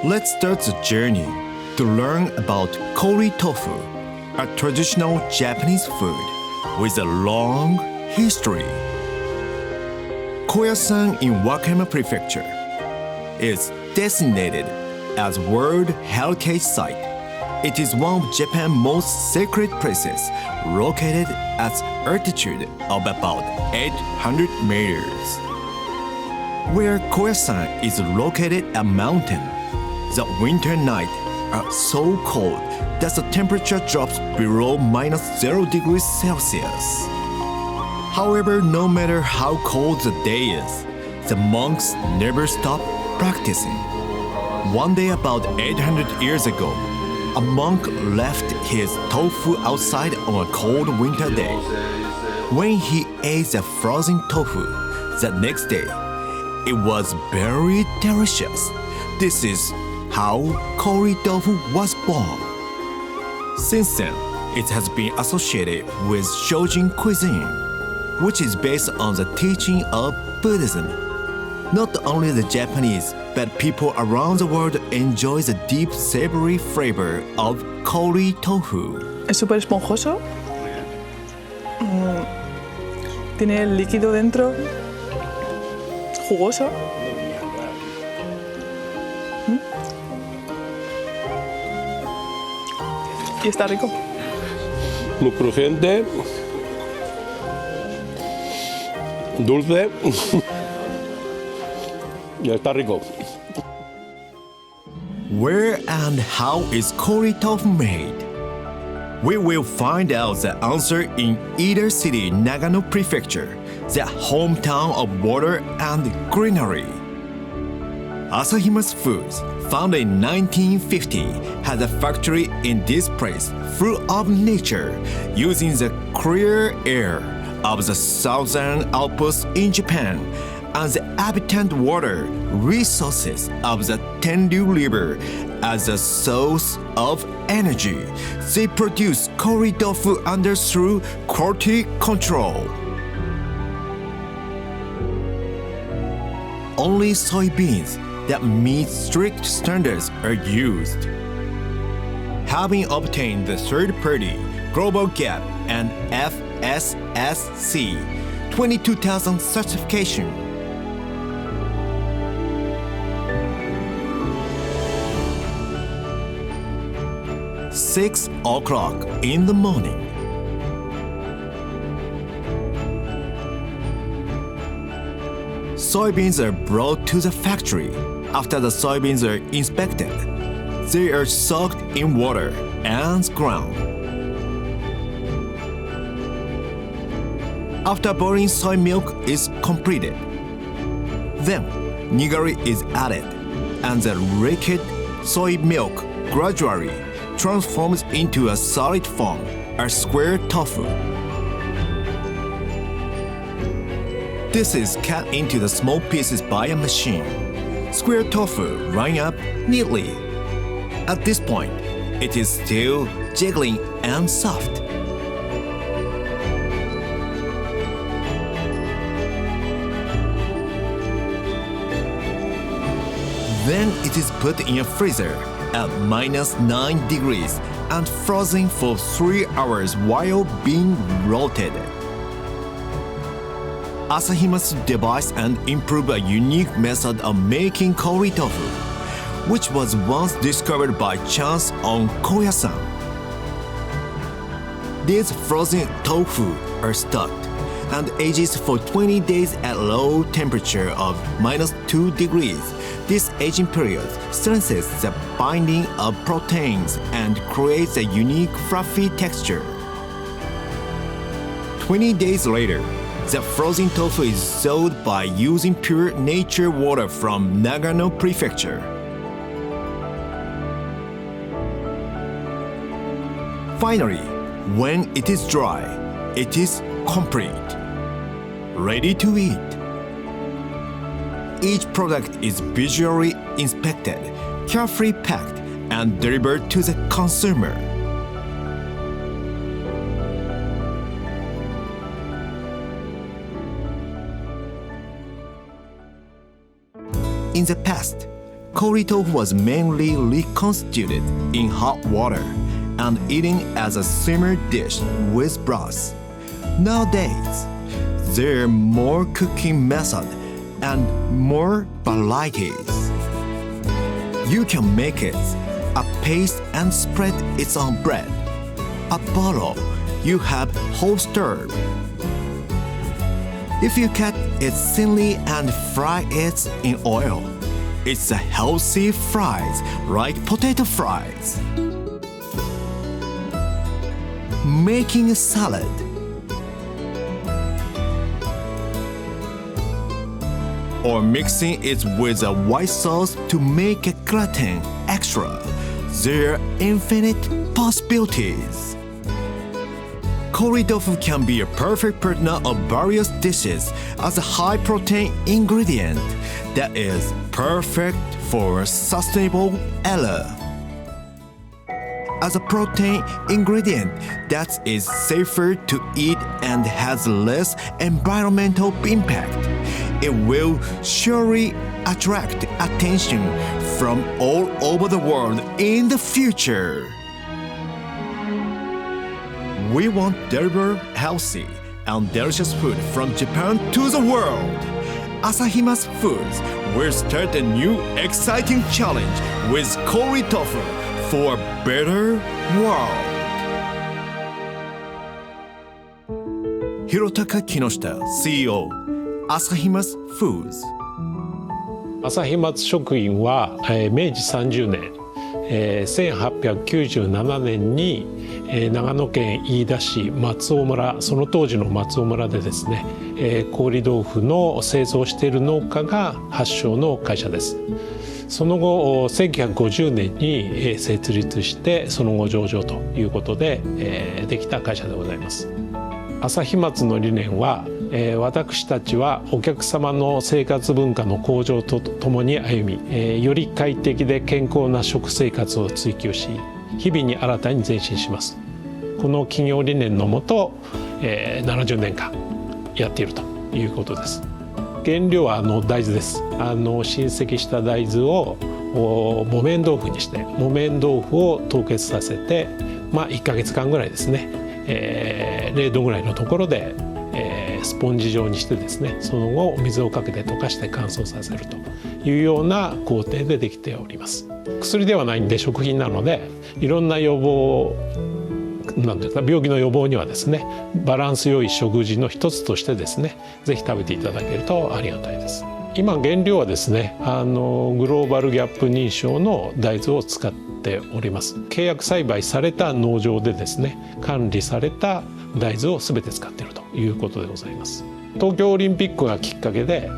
Let's start the journey to learn about kori tofu, a traditional Japanese food with a long history. Koyasan in Wakayama Prefecture is designated as World Heritage Site. It is one of Japan's most sacred places, located at altitude of about 800 meters. Where Koyasan is located at mountain, the winter nights are so cold that the temperature drops below -0 degrees Celsius. However, no matter how cold the day is, the monks never stop practicing. One day about 800 years ago, a monk left his tofu outside on a cold winter day. When he ate the frozen tofu the next day, it was very delicious. This is how kori tofu was born. Since then, it has been associated with Shojin cuisine, which is based on the teaching of Buddhism. Not only the Japanese, but people around the world enjoy the deep savory flavor of kori tofu. Es súper esponjoso. Tiene el líquido dentro, jugoso. Y está rico. Muy crujiente, dulce y está rico. Where and how is kori tofu made? We will find out the answer in Ida City, Nagano Prefecture, the hometown of water and greenery.旭松Foods, founded in 1950, has a factory in this place full of nature, using the clear air of the southern Alps in Japan and the abundant water resources of the Tenryu River as a source of energy. They produce kori tofu under through quality control. Only soybeans that meet strict standards are used. Having obtained the third-party Global Gap and FSSC 22,000 certification, 6 o'clock in the morning. Soybeans are brought to the factory. After the soybeans are inspected, they are soaked in water and ground. After boiling, soy milk is completed. Then, nigari is added, and the liquid soy milk gradually transforms into a solid form, a square tofu. This is cut into the small pieces by a machine. Square tofu line up neatly. At this point, it is still jiggling and soft. Then it is put in a freezer at -9 degrees and frozen for 3 hours while being rotated.旭松devised and improved a unique method of making kori tofu, which was once discovered by chance on Koyasan. These frozen tofu are stocked and aged for 20 days at low temperature of -2 degrees. This aging period strengthens the binding of proteins and creates a unique fluffy texture. 20 days later, the frozen tofu is sold by using pure nature water from Nagano Prefecture. Finally, when it is dry, it is complete, ready to eat. Each product is visually inspected, carefully packed, and delivered to the consumer. In the past, Kori tofu was mainly reconstituted in hot water and eaten as a simmer dish with broth. Nowadays, there are more cooking methods and more varieties. You can make it a paste and spread it on bread. A bottle, you have whole stir. If you cut it thinly and fry it in oil, it's a healthy fries like potato fries. Making a salad. Or mixing it with a white sauce to make a gratin extra. There are infinite possibilities. Kori tofu can be a perfect partner of various dishes as a high-protein ingredient that is perfect for sustainable era. As a protein ingredient that is safer to eat and has less environmental impact, it will surely attract attention from all over the world in the future. We want to deliver healthy and delicious food from Japan to the world.旭松Foods will start a new exciting challenge with Kori tofu for a better world. Hirotaka Kinoshita, CEO, 旭松フーズ。旭松食品は、明治30年、1897年に、長野県飯田市松尾村、その当時の松尾村でですね、氷豆腐の製造している農家が発祥の会社です。その後1950年に設立してその後上場ということでできた会社でございます。旭松の理念は私たちはお客様の生活文化の向上とともに歩みより快適で健康な食生活を追求し日々に新たに前進します。この企業理念のもと70年間やっているということです。原料は大豆です。浸積した大豆を木綿豆腐にして木綿豆腐を凍結させて、1ヶ月間ぐらいですね、0度ぐらいのところで、スポンジ状にしてですねその後水をかけて溶かして乾燥させるというような工程でできております。薬ではないんで食品なのでいろんな予防なんですか病気の予防にはですねバランス良い食事の一つとしてですねぜひ食べていただけるとありがたいです。今原料はですねグローバルギャップ認証の大豆を使っております。契約栽培された農場でですね管理された大豆を全て使っているということでございます。東京オリンピックがきっかけで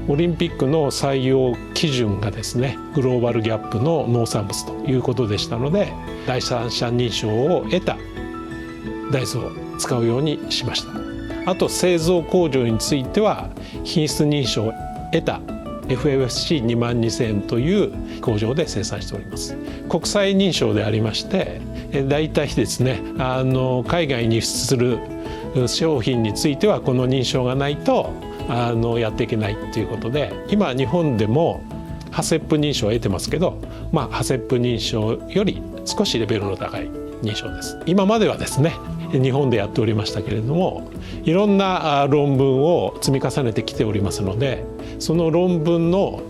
オリンピックの採用基準がですねグローバルギャップの農産物ということでしたので第三者認証を得た大豆を使うようにしました。あと製造工場については品質認証を得た FFC22000 という工場で生産しております。国際認証でありましてだいたいですね海外に輸出する商品についてはこの認証がないとやっていけないということで今日本でもハセップ認証を得てますけど、ハセップ認証より少しレベルの高い認証です。今まではですね日本でやっておりましたけれどもいろんな論文を積み重ねてきておりますのでその論文の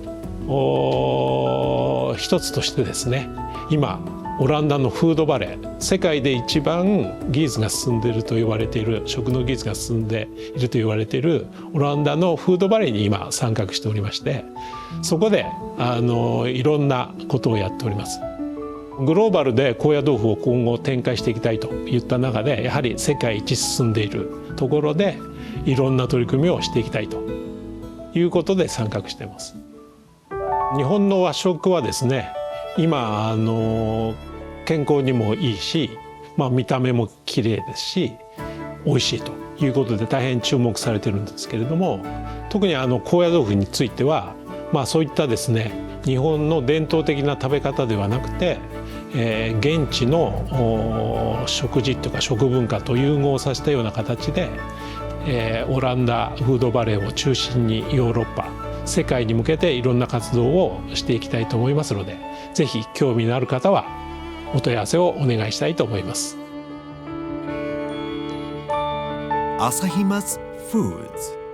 一つとしてですね今オランダのフードバレー世界で一番技術が進んでいると言われている食の技術が進んでいると言われているオランダのフードバレーに今参画しておりましてそこでいろんなことをやっております。グローバルで高野豆腐を今後展開していきたいといった中でやはり世界一進んでいるところでいろんな取り組みをしていきたいということで参画しています。日本の和食はですね今健康にもいいし、見た目も綺麗ですし美味しいということで大変注目されているんですけれども特に高野豆腐については、そういったですね日本の伝統的な食べ方ではなくて現地の食事というか食文化と融合させたような形でオランダフードバレーを中心にヨーロッパ世界に向けていろんな活動をしていきたいと思いますので、ぜひ興味のある方はお問い合わせをお願いしたいと思います。旭松 Foods